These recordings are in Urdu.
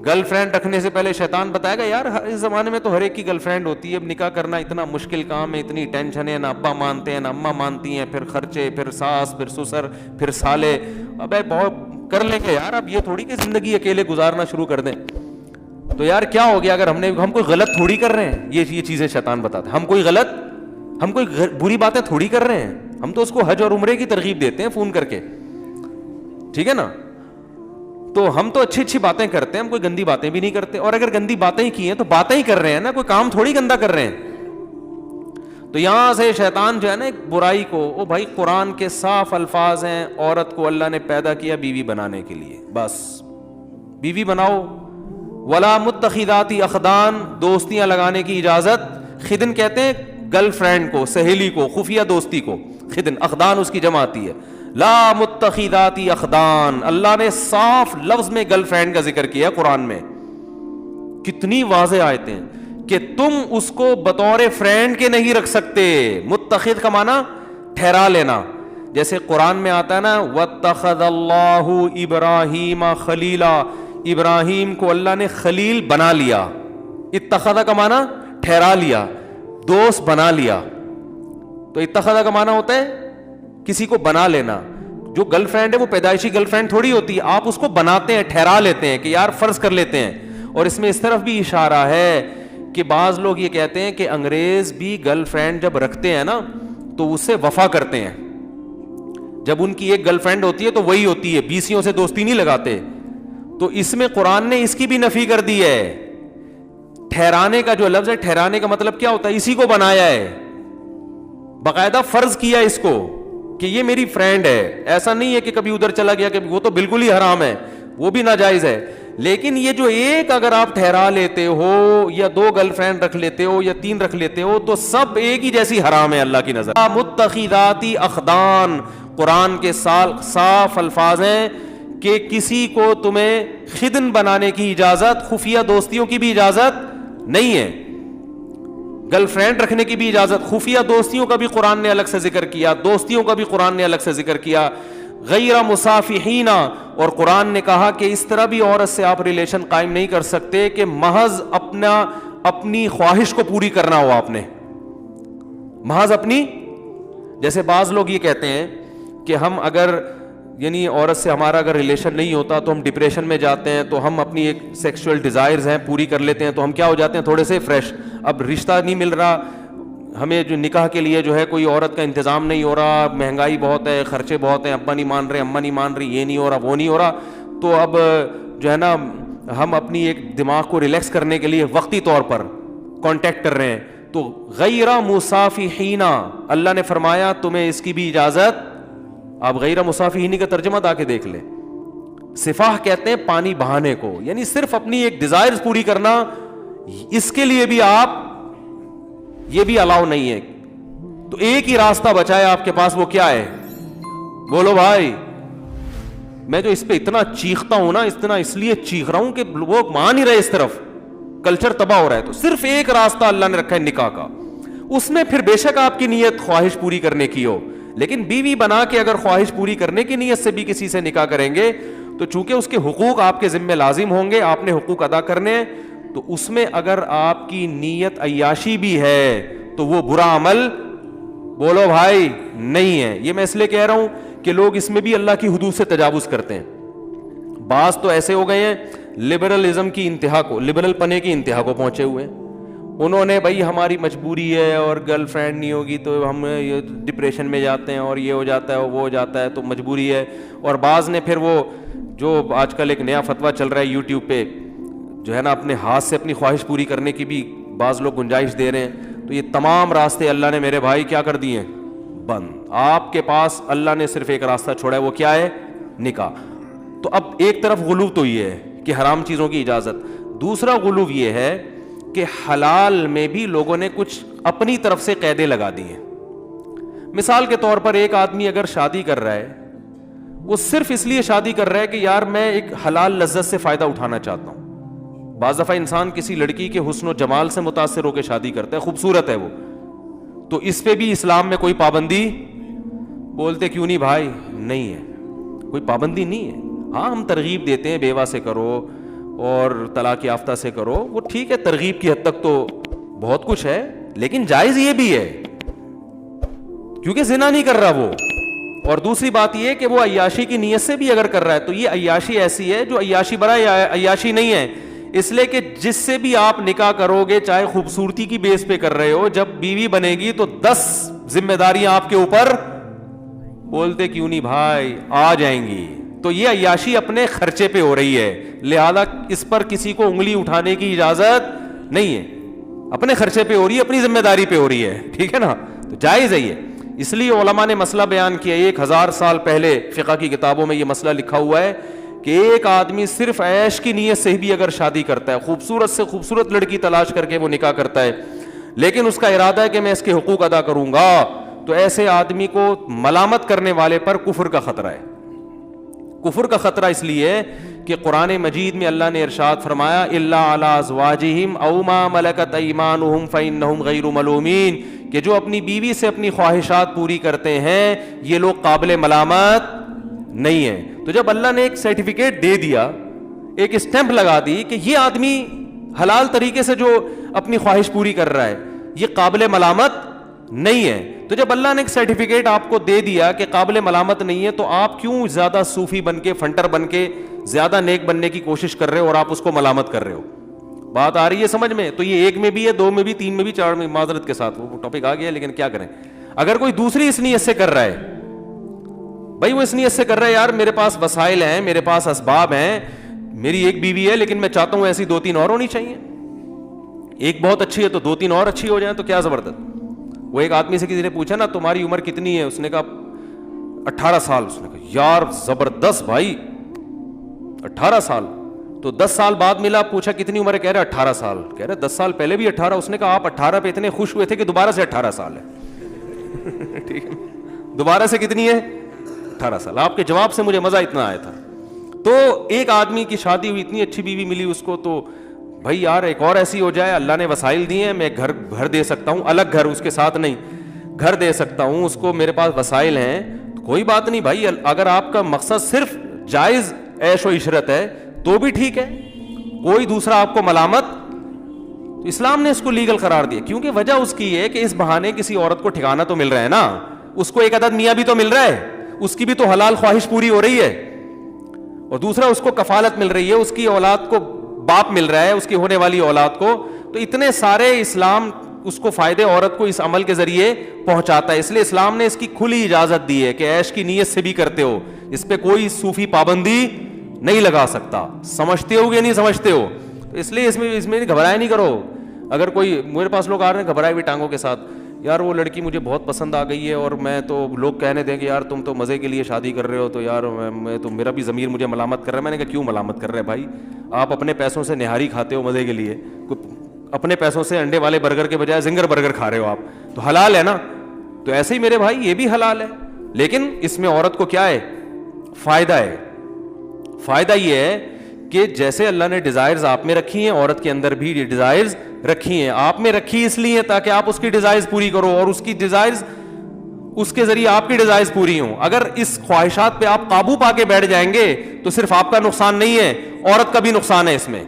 گرل فرینڈ رکھنے سے پہلے شیطان بتائے گا یار اس زمانے میں تو ہر ایک کی گرل فرینڈ ہوتی ہے, اب نکاح کرنا اتنا مشکل کام ہے, اتنی ٹینشن ہے, نہ ابا مانتے ہیں نہ اماں مانتی ہیں, پھر خرچے, پھر ساس, پھر سسر, پھر سالے, ابے بہت کر لیں گے یار, اب یہ تھوڑی کہ زندگی اکیلے گزارنا شروع کر دیں. تو یار کیا ہو گیا اگر ہم کوئی غلط تھوڑی کر رہے ہیں, یہ چیزیں شیطان بتاتا ہے. ہم کوئی بری باتیں تھوڑی کر رہے ہیں, ہم تو اس کو حج اور عمرے کی ترغیب دیتے ہیں فون کر کے, ٹھیک ہے نا. تو ہم تو اچھی اچھی باتیں کرتے ہیں, ہم کوئی گندی باتیں بھی نہیں کرتے, اور اگر گندی باتیں ہی کی ہیں تو باتیں ہی کر رہے ہیں نا, کوئی کام تھوڑی گندا کر رہے ہیں. تو یہاں سے شیطان جو ہے نا ایک برائی کو, او بھائی قرآن کے صاف الفاظ ہیں, عورت کو اللہ نے پیدا کیا بیوی بنانے کے لیے, بس بیوی بناؤ. ولا متخذات اخدان, دوستیاں لگانے کی اجازت. خدن کہتے ہیں گرل فرینڈ کو, سہیلی کو, خفیہ دوستی کو خدن, اخدان اس کی جمع آتی ہے. لا متخذات اخدان, اللہ نے صاف لفظ میں گرل فرینڈ کا ذکر کیا قرآن میں. کتنی واضح آیتیں ہیں کہ تم اس کو بطور فرینڈ کے نہیں رکھ سکتے. متخذ کا معنی ٹھہرا لینا, جیسے قرآن میں آتا ہے نا واتخذ اللہ ابراہیم خلیلا, ابراہیم کو اللہ نے خلیل بنا لیا. اتخذ کا معنی ٹھہرا لیا, دوست بنا لیا. تو اتخذ کا معنی ہوتا ہے کسی کو بنا لینا. جو گرل فرینڈ ہے وہ پیدائشی گرل فرینڈ تھوڑی ہوتی ہے, آپ اس کو بناتے ہیں, ٹھہرا لیتے ہیں کہ یار فرض کر لیتے ہیں. اور اس میں اس طرف بھی اشارہ ہے کہ بعض لوگ یہ کہتے ہیں کہ انگریز بھی گرل فرینڈ جب رکھتے ہیں نا تو اس سے وفا کرتے ہیں. جب ان کی ایک گرل فرینڈ ہوتی ہے تو وہی ہوتی ہے, بیسیوں سے دوستی نہیں لگاتے. تو اس میں قرآن نے اس کی بھی نفی کر دی ہے. ٹھہرانے کا جو لفظ ہے, ٹھہرانے کا مطلب کیا ہوتا ہے, اسی کو بنایا ہے, باقاعدہ فرض کیا اس کو کہ یہ میری فرینڈ ہے. ایسا نہیں ہے کہ کبھی ادھر چلا گیا, کہ وہ تو بالکل ہی حرام ہے, وہ بھی ناجائز ہے. لیکن یہ جو ایک اگر آپ ٹھہرا لیتے ہو, یا 2 گرل فرینڈ رکھ لیتے ہو, یا 3 رکھ لیتے ہو, تو سب ایک ہی جیسی حرام ہے اللہ کی نظر. متخذات اخدان, قرآن کے صاف الفاظ ہیں کہ کسی کو تمہیں خدن بنانے کی اجازت, خفیہ دوستیوں کی بھی اجازت نہیں ہے. گرل فرینڈ رکھنے کی بھی اجازت, خفیہ دوستیوں کا بھی قرآن نے الگ سے ذکر کیا, دوستیوں کا بھی قرآن نے الگ سے ذکر کیا. غیر مصافحین, اور قرآن نے کہا کہ اس طرح بھی عورت سے آپ ریلیشن قائم نہیں کر سکتے کہ محض اپنی خواہش کو پوری کرنا ہو. آپ نے محض اپنی, جیسے بعض لوگ یہ کہتے ہیں کہ ہم اگر یعنی عورت سے ہمارا اگر ریلیشن نہیں ہوتا تو ہم ڈپریشن میں جاتے ہیں, تو ہم اپنی ایک سیکسول ڈیزائرز ہیں پوری کر لیتے ہیں, تو ہم کیا ہو جاتے ہیں تھوڑے سے فریش. اب رشتہ نہیں مل رہا ہمیں, جو نکاح کے لیے جو ہے کوئی عورت کا انتظام نہیں ہو رہا, مہنگائی بہت ہے, خرچے بہت ہیں, ابا نہیں مان رہے, اماں نہیں مان رہی, یہ نہیں ہو رہا, وہ نہیں ہو رہا, تو اب جو ہے نا ہم اپنی ایک دماغ کو ریلیکس کرنے کے لیے وقتی طور پر کانٹیکٹ کر رہے ہیں. تو غیر مصافحین, اللہ نے فرمایا تمہیں اس کی بھی اجازت. آپ غیر مصافحین کا ترجمہ دا کے دیکھ لیں. صفاح کہتے ہیں پانی بہانے کو, یعنی صرف اپنی ایک ڈیزائرز پوری کرنا, اس کے لیے بھی آپ یہ بھی الاؤ نہیں ہے. تو ایک ہی راستہ بچا ہے آپ کے پاس, وہ کیا ہے, بولو بھائی. میں جو اس پہ اتنا چیختا ہوں نا, اتنا اس لیے چیخ رہا ہوں کہ وہ مان نہیں رہے, اس طرف کلچر تباہ ہو رہا ہے. تو صرف ایک راستہ اللہ نے رکھا ہے نکاح کا. اس میں پھر بے شک آپ کی نیت خواہش پوری کرنے کی ہو, لیکن بیوی بنا کے اگر خواہش پوری کرنے کی نیت سے بھی کسی سے نکاح کریں گے تو چونکہ اس کے حقوق آپ کے ذمہ لازم ہوں گے, آپ نے حقوق ادا کرنے ہیں, تو اس میں اگر آپ کی نیت عیاشی بھی ہے تو وہ برا عمل, بولو بھائی, نہیں ہے. یہ میں اس لیے کہہ رہا ہوں کہ لوگ اس میں بھی اللہ کی حدود سے تجاوز کرتے ہیں. بعض تو ایسے ہو گئے ہیں لبرلزم کی انتہا کو, لبرل پنے کی انتہا کو پہنچے ہوئے ہیں. انہوں نے بھائی ہماری مجبوری ہے اور گرل فرینڈ نہیں ہوگی تو ہم یہ ڈپریشن میں جاتے ہیں, اور یہ ہو جاتا ہے, وہ ہو جاتا ہے, تو مجبوری ہے. اور بعض نے پھر وہ جو آج کل ایک نیا فتویٰ چل رہا ہے یوٹیوب پہ, جو ہے نا اپنے ہاتھ سے اپنی خواہش پوری کرنے کی بھی بعض لوگ گنجائش دے رہے ہیں. تو یہ تمام راستے اللہ نے میرے بھائی کیا کر دیے ہیں, بند. آپ کے پاس اللہ نے صرف ایک راستہ چھوڑا ہے, وہ کیا ہے, نکاح. تو اب ایک طرف غلو تو یہ ہے کہ حرام چیزوں کی اجازت, دوسرا غلو یہ ہے کہ حلال میں بھی لوگوں نے کچھ اپنی طرف سے قیدیں لگا دی ہیں. مثال کے طور پر ایک آدمی اگر شادی کر رہا ہے, وہ صرف اس لیے شادی کر رہا ہے کہ یار میں ایک حلال لذت سے فائدہ اٹھانا چاہتا ہوں. بعض دفعہ انسان کسی لڑکی کے حسن و جمال سے متاثر ہو کے شادی کرتا ہے, خوبصورت ہے وہ, تو اس پہ بھی اسلام میں کوئی پابندی, بولتے کیوں نہیں بھائی, نہیں ہے, کوئی پابندی نہیں ہے. ہاں ہم ترغیب دیتے ہیں بیوہ سے کرو, اور طلاق یافتہ سے کرو, وہ ٹھیک ہے, ترغیب کی حد تک تو بہت کچھ ہے, لیکن جائز یہ بھی ہے کیونکہ زنا نہیں کر رہا وہ. اور دوسری بات یہ کہ وہ عیاشی کی نیت سے بھی اگر کر رہا ہے تو یہ عیاشی ایسی ہے جو عیاشی برا عیاشی نہیں ہے, اس لیے کہ جس سے بھی آپ نکاح کرو گے, چاہے خوبصورتی کی بیس پہ کر رہے ہو, جب بیوی بنے گی تو 10 ذمہ داریاں آپ کے اوپر, بولتے کیوں نہیں بھائی, آ جائیں گی. تو یہ عیاشی اپنے خرچے پہ ہو رہی ہے, لہذا اس پر کسی کو انگلی اٹھانے کی اجازت نہیں ہے, اپنے خرچے پہ ہو رہی ہے, اپنی ذمہ داری پہ ہو رہی ہے, ٹھیک ہے نا, تو جائز ہے یہ. اس لیے علماء نے مسئلہ بیان کیا, 1000 سال پہلے فقہ کی کتابوں میں یہ مسئلہ لکھا ہوا ہے کہ ایک آدمی صرف عیش کی نیت سے بھی اگر شادی کرتا ہے, خوبصورت سے خوبصورت لڑکی تلاش کر کے وہ نکاح کرتا ہے, لیکن اس کا ارادہ ہے کہ میں اس کے حقوق ادا کروں گا, تو ایسے آدمی کو ملامت کرنے والے پر کفر کا خطرہ ہے. کفر کا خطرہ اس لیے کہ قرآن مجید میں اللہ نے ارشاد فرمایا الا علی ازواجہم او ما ملکت ایمانہم فانہم غیر ملومین, کہ جو اپنی بیوی سے اپنی خواہشات پوری کرتے ہیں یہ لوگ قابل ملامت نہیں ہیں. تو جب اللہ نے ایک سرٹیفکیٹ دے دیا, ایک اسٹیمپ لگا دی کہ یہ آدمی حلال طریقے سے جو اپنی خواہش پوری کر رہا ہے یہ قابل ملامت نہیں ہے, تو جب اللہ نے ایک سرٹیفکیٹ آپ کو دے دیا کہ قابل ملامت نہیں ہے, تو آپ کیوں زیادہ صوفی بن کے, فنٹر بن کے زیادہ نیک بننے کی کوشش کر رہے ہو اور آپ اس کو ملامت کر رہے ہو؟ بات آ رہی ہے سمجھ میں؟ تو یہ 1 میں بھی ہے, 2 میں بھی, 3 میں بھی, 4 میں, معذرت کے ساتھ وہ ٹاپک آ گیا, لیکن کیا کریں. اگر کوئی دوسری اس نیت سے کر رہا ہے, بھائی وہ اس نیت سے کر رہا ہے یار میرے پاس وسائل ہیں, میرے پاس اسباب ہیں, میری ایک بیوی ہے لیکن میں چاہتا ہوں ایسی 2-3 اور ہونی چاہیے, ایک بہت اچھی ہے تو 2-3 اور اچھی ہو جائیں, تو کیا زبردست. وہ ایک آدمی سے کسی نے پوچھا نا تمہاری عمر کتنی ہے, اس نے کہا 18 سال. اس نے کہا یار زبردست بھائی 18 سال. تو 10 سال بعد ملا, پوچھا کتنی عمر ہے, کہہ رہا 18 سال. کہہ رہے 10 سال پہلے بھی 18. اس نے کہا آپ 18 پہ اتنے خوش ہوئے تھے کہ دوبارہ سے 18 سال ہے. ٹھیک ہے, دوبارہ سے کتنی ہے, 18 سال. آپ کے جواب سے مجھے مزہ اتنا آیا تھا. تو ایک آدمی کی شادی ہوئی, اتنی اچھی بیوی ملی اس کو, تو بھائی یار ایک اور ایسی ہو جائے, اللہ نے وسائل دیے ہیں, میں گھر دے سکتا ہوں, الگ گھر اس کے ساتھ نہیں, گھر دے سکتا ہوں اس کو, میرے پاس وسائل ہیں, تو کوئی بات نہیں بھائی. اگر آپ کا مقصد صرف جائز عیش و عشرت ہے تو بھی ٹھیک ہے, کوئی دوسرا آپ کو ملامت, تو اسلام نے اس کو لیگل قرار دیا, کیونکہ وجہ اس کی ہے کہ اس بہانے کسی عورت کو ٹھکانہ تو مل رہا ہے نا, اس کو ایک عدد میاں بھی تو مل رہا ہے, اس کی بھی تو حلال خواہش پوری ہو رہی ہے, اور دوسرا اس کو کفالت مل رہی ہے, اس کی اولاد کو باپ مل رہا ہے, اس کی ہونے والی اولاد کو. تو اتنے سارے اسلام اس کو فائدے عورت کو اس عمل کے ذریعے پہنچاتا ہے, اس لیے اسلام نے اس کی کھلی اجازت دی ہے کہ عیش کی نیت سے بھی کرتے ہو, اس پہ کوئی صوفی پابندی نہیں لگا سکتا. سمجھتے ہو یا نہیں سمجھتے ہو؟ تو اس لیے اس میں گھبرایا نہیں کرو. اگر کوئی میرے پاس لوگ آ رہے ہیں گھبرائے ہوئی ٹانگوں کے ساتھ, یار وہ لڑکی مجھے بہت پسند آ گئی ہے اور میں تو, لوگ کہنے دیں کہ یار تم تو مزے کے لیے شادی کر رہے ہو, تو یار میں تو, میرا بھی ضمیر مجھے ملامت کر رہا ہے. میں نے کہا کیوں ملامت کر رہے بھائی, آپ اپنے پیسوں سے نہاری کھاتے ہو مزے کے لیے, اپنے پیسوں سے انڈے والے برگر کے بجائے زنگر برگر کھا رہے ہو آپ, تو حلال ہے نا. تو ایسے ہی میرے بھائی یہ بھی حلال ہے, لیکن اس میں عورت کو کیا ہے, فائدہ ہے. فائدہ یہ ہے کہ جیسے اللہ نے ڈیزائرز آپ میں رکھی ہیں, عورت کے اندر بھی ڈیزائرز رکھی ہیں. آپ میں رکھی اس لیے تاکہ آپ اس کی ڈیزائرز پوری کرو, اور اس کی ڈیزائرز, اس کے ذریعے آپ کی ڈیزائرز پوری ہوں. اگر اس خواہشات پہ آپ قابو پا کے بیٹھ جائیں گے تو صرف آپ کا نقصان نہیں ہے, عورت کا بھی نقصان ہے. اس میں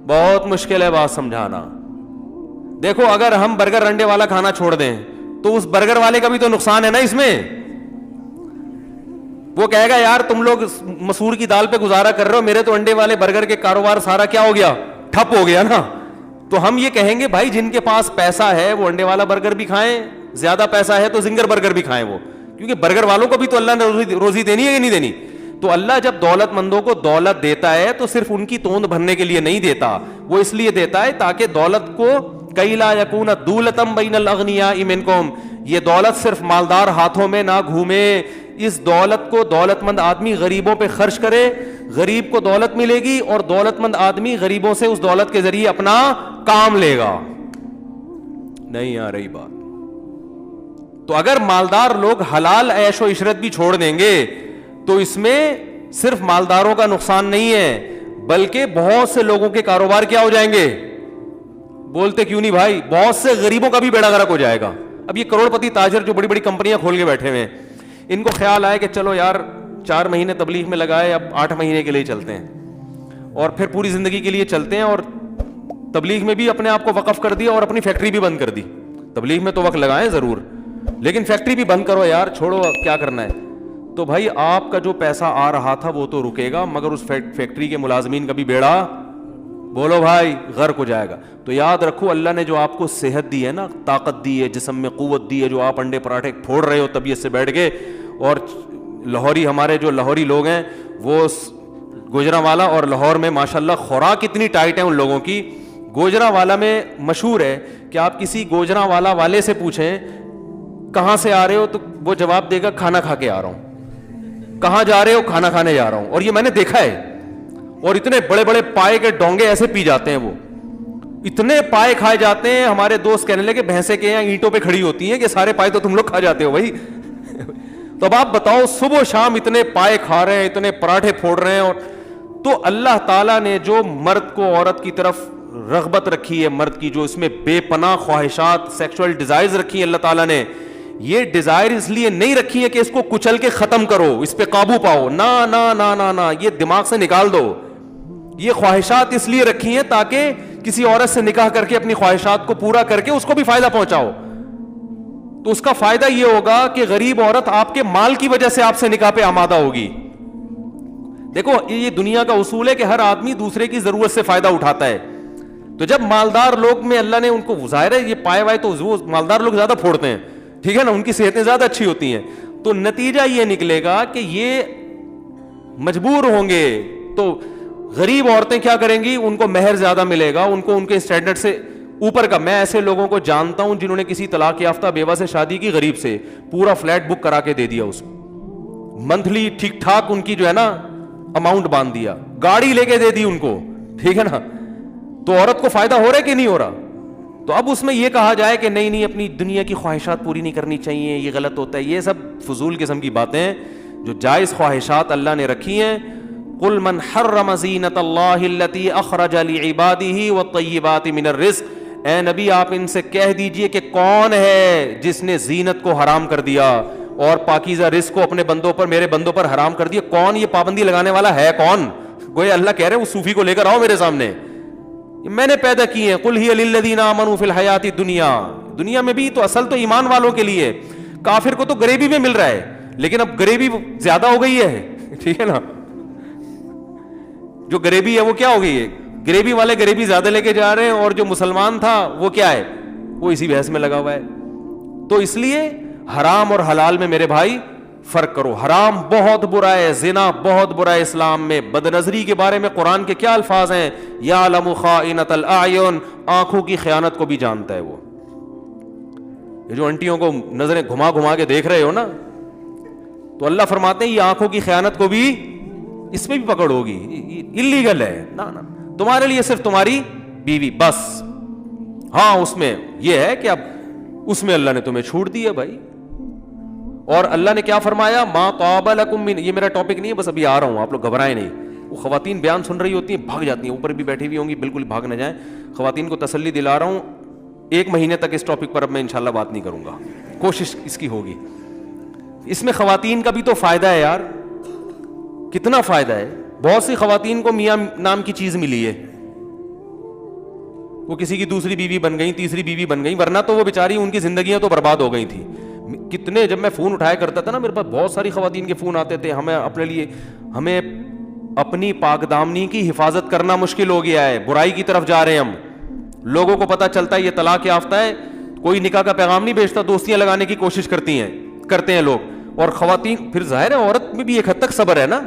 بہت مشکل ہے بات سمجھانا. دیکھو اگر ہم برگر انڈے والا کھانا چھوڑ دیں تو اس برگر والے کا بھی تو نقصان ہے نا اس میں. وہ کہے گا یار تم لوگ مسور کی دال پہ گزارا کر رہے ہو, میرے تو انڈے والے برگر کے کاروبار سارا کیا ہو گیا, ٹھپ ہو گیا نا. تو ہم یہ کہیں گے بھائی جن کے پاس پیسہ ہے وہ انڈے والا برگر بھی کھائیں, زیادہ پیسہ ہے تو زنگر برگر بھی کھائیں وہ, کیونکہ برگر والوں کو بھی تو اللہ نے روزی دینی ہے یا نہیں دینی. تو اللہ جب دولت مندوں کو دولت دیتا ہے تو صرف ان کی توند بھرنے کے لیے نہیں دیتا, وہ اس لیے دیتا ہے تاکہ دولت کو کئی لا یکون دولتم بین الاغنیاء منکم, یہ دولت صرف مالدار ہاتھوں میں نہ گھومے. اس دولت کو دولت مند آدمی غریبوں پہ خرچ کرے, غریب کو دولت ملے گی, اور دولت مند آدمی غریبوں سے اس دولت کے ذریعے اپنا کام لے گا. نہیں آ رہی بات؟ تو اگر مالدار لوگ حلال عیش و عشرت بھی چھوڑ دیں گے تو اس میں صرف مالداروں کا نقصان نہیں ہے, بلکہ بہت سے لوگوں کے کاروبار کیا ہو جائیں گے. بولتے کیوں نہیں بھائی, بہت سے غریبوں کا بھی بیڑا غرق ہو جائے گا. اب یہ کروڑ پتی تاجر جو بڑی بڑی کمپنیاں کھول کے بیٹھے ہوئے ہیں, ان کو خیال آئے کہ چلو یار 4 مہینے تبلیغ میں لگائے, اب 8 مہینے کے لیے چلتے ہیں. اور پھر پوری زندگی کے لیے چلتے ہیں, اور تبلیغ میں بھی اپنے آپ کو وقف کر دیا اور اپنی فیکٹری بھی بند کر دی. تبلیغ میں تو وقت لگائیں ضرور, لیکن فیکٹری بھی بند کرو یار, چھوڑو کیا کرنا ہے. تو بھائی آپ کا جو پیسہ آ رہا تھا وہ تو رکے گا, مگر اس فیکٹری کے ملازمین کا بھی بیڑا, بولو بھائی, غرق ہو جائے گا. تو یاد رکھو اللہ نے جو آپ کو صحت دی ہے نا, طاقت دی ہے, جسم میں قوت دی ہے, جو آپ انڈے پراٹھے پھوڑ رہے ہو طبیعت سے بیٹھ کے, اور لاہوری ہمارے جو لاہوری لوگ ہیں وہ گوجرانوالا اور لاہور میں ماشاءاللہ خوراک اتنی ٹائٹ ہے ان لوگوں کی. گوجرانوالا میں مشہور ہے کہ آپ کسی گوجرانوالا والے سے پوچھیں کہاں سے آ رہے ہو, تو وہ جواب دے گا کھانا کھا کے آ رہا ہوں. کہاں جا رہے ہو, کھانا کھانے جا رہا ہوں. اور یہ میں نے دیکھا ہے, اور اتنے بڑے بڑے پائے کے ڈونگے ایسے پی جاتے ہیں, وہ اتنے پائے کھائے جاتے ہیں. ہمارے دوست کہنے لگے بھینسیں کے یہاں اینٹوں پہ کھڑی ہوتی ہیں کہ سارے پائے تو تم لوگ کھا جاتے ہو بھائی. تو اب آپ بتاؤ, صبح و شام اتنے پائے کھا رہے ہیں, اتنے پراٹھے پھوڑ رہے ہیں. اور تو اللہ تعالیٰ نے جو مرد کو عورت کی طرف رغبت رکھی ہے, مرد کی جو اس میں بے پناہ خواہشات, سیکشول ڈیزائرز رکھی ہیں اللہ تعالیٰ نے, یہ ڈیزائر اس لیے نہیں رکھی ہے کہ اس کو کچل کے ختم کرو, اس پہ قابو پاؤ, نہ نہ نہ نہ نہ, یہ دماغ سے نکال دو. یہ خواہشات اس لیے رکھی ہیں تاکہ کسی عورت سے نکاح کر کے اپنی خواہشات کو پورا کر کے اس کو بھی فائدہ پہنچاؤ. تو اس کا فائدہ یہ ہوگا کہ غریب عورت آپ کے مال کی وجہ سے آپ سے نکاح پہ آمادہ ہوگی. دیکھو یہ دنیا کا اصول ہے کہ ہر آدمی دوسرے کی ضرورت سے فائدہ اٹھاتا ہے. تو جب مالدار لوگ میں اللہ نے ان کو, ظاہر ہے یہ پائے وائے تو وہ مالدار لوگ زیادہ پھوڑتے ہیں, ٹھیک ہے نا, ان کی صحتیں زیادہ اچھی ہوتی ہیں. تو نتیجہ یہ نکلے گا کہ یہ مجبور ہوں گے. تو غریب عورتیں کیا کریں گی, ان کو مہر زیادہ ملے گا, ان کو ان کے اسٹینڈرڈ سے اوپر کا. میں ایسے لوگوں کو جانتا ہوں جنہوں نے کسی طلاق یافتہ بیوہ سے شادی کی, غریب سے, پورا فلیٹ بک کرا کے دے دیا اس کو, منتھلی ٹھیک ٹھاک ان کی جو ہے نا اماؤنٹ باندھ دیا, گاڑی لے کے دے دی ان کو, ٹھیک ہے نا. تو عورت کو فائدہ ہو رہا ہے کہ نہیں ہو رہا؟ تو اب اس میں یہ کہا جائے کہ نہیں نہیں اپنی دنیا کی خواہشات پوری نہیں کرنی چاہیے, یہ غلط ہوتا ہے, یہ سب فضول قسم کی باتیں ہیں. جو جائز خواہشات اللہ نے رکھی ہیں, قل من حرم زینت اللہ التی اخرج لعباده والطیبات من الرزق, اے نبی آپ ان سے کہہ دیجئے کہ کون ہے جس نے زینت کو حرام کر دیا اور پاکیزہ رزق کو اپنے بندوں پر, میرے بندوں پر حرام کر دیا. کون یہ پابندی لگانے والا ہے, کون؟ گویا اللہ کہہ رہے ہیں اس صوفی کو لے کر آؤ میرے سامنے, میں نے پیدا کی ہے. قل ہی للذین آمنوا فی الحیات الدنیا, دنیا میں بھی تو اصل تو ایمان والوں کے لیے. کافر کو تو غریبی میں مل رہا ہے, لیکن اب غریبی زیادہ ہو گئی ہے, ٹھیک ہے نا. جو غریبی ہے وہ کیا ہو گئی ہے, غریبی والے غریبی زیادہ لے کے جا رہے ہیں, اور جو مسلمان تھا وہ کیا ہے, وہ اسی بحث میں لگا ہوا ہے. تو اس لیے حرام اور حلال میں میرے بھائی فرق کرو. حرام بہت برا ہے, زنا بہت برا ہے اسلام میں. بد نظری کے بارے میں قرآن کے کیا الفاظ ہیں, یعلم خائنۃ الاعین, آنکھوں کی خیانت کو بھی جانتا ہے وہ. یہ جو انٹیوں کو نظریں گھما گھما کے دیکھ رہے ہو نا, تو اللہ فرماتے ہیں یہ آنکھوں کی خیانت کو بھی, اس میں بھی پکڑ ہوگی, اللیگل ہے. نا نا, تمہارے لیے صرف تمہاری بیوی بس. ہاں اس میں یہ ہے کہ اب اس میں اللہ نے تمہیں چھوٹ دی ہے بھائی. اور اللہ نے کیا فرمایا, ما طاب لکم من, یہ میرا ٹاپک نہیں ہے, بس ابھی آ رہا ہوں, آپ لوگ گھبرائیں نہیں. وہ خواتین بیان سن رہی ہوتی ہیں, بھاگ جاتی ہیں, اوپر بھی بیٹھی ہوئی ہوں گی, بالکل بھاگ نہ جائیں. خواتین کو تسلی دلا رہا ہوں, 1 مہینے تک اس ٹاپک پر اب میں انشاءاللہ بات نہیں کروں گا, کوشش اس کی ہوگی. اس میں خواتین کا بھی تو فائدہ ہے یار, کتنا فائدہ ہے. بہت سی خواتین کو میاں نام کی چیز ملی ہے, وہ کسی کی دوسری بیوی بن گئی, تیسری بیوی بن گئی, ورنہ تو وہ بیچاری ان کی زندگیاں تو برباد ہو گئی تھیں. کتنے, جب میں فون اٹھایا کرتا تھا نا, میرے پاس بہت ساری خواتین کے فون آتے تھے, ہمیں اپنے لیے, ہمیں اپنی پاک دامنی کی حفاظت کرنا مشکل ہو گیا ہے, برائی کی طرف جا رہے ہیں ہم. لوگوں کو پتہ چلتا ہے یہ طلاق یافتہ ہے, کوئی نکاح کا پیغام نہیں بھیجتا, دوستیاں لگانے کی کوشش کرتے ہیں لوگ. اور خواتین پھر ظاہر ہے عورت میں بھی ایک حد تک صبر ہے نا,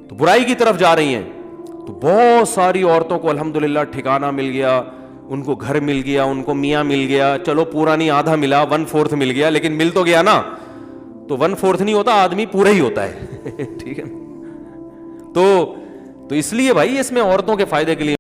تو برائی کی طرف جا رہی ہیں. تو بہت ساری عورتوں کو الحمدللہ ٹھکانہ مل گیا, ان کو گھر مل گیا, ان کو میاں مل گیا. چلو پورا نہیں, آدھا ملا, 1/4 مل گیا, لیکن مل تو گیا نا. تو 1/4 نہیں ہوتا, آدمی پورا ہی ہوتا ہے, ٹھیک ہے. تو اس لیے بھائی اس میں عورتوں کے فائدے کے لیے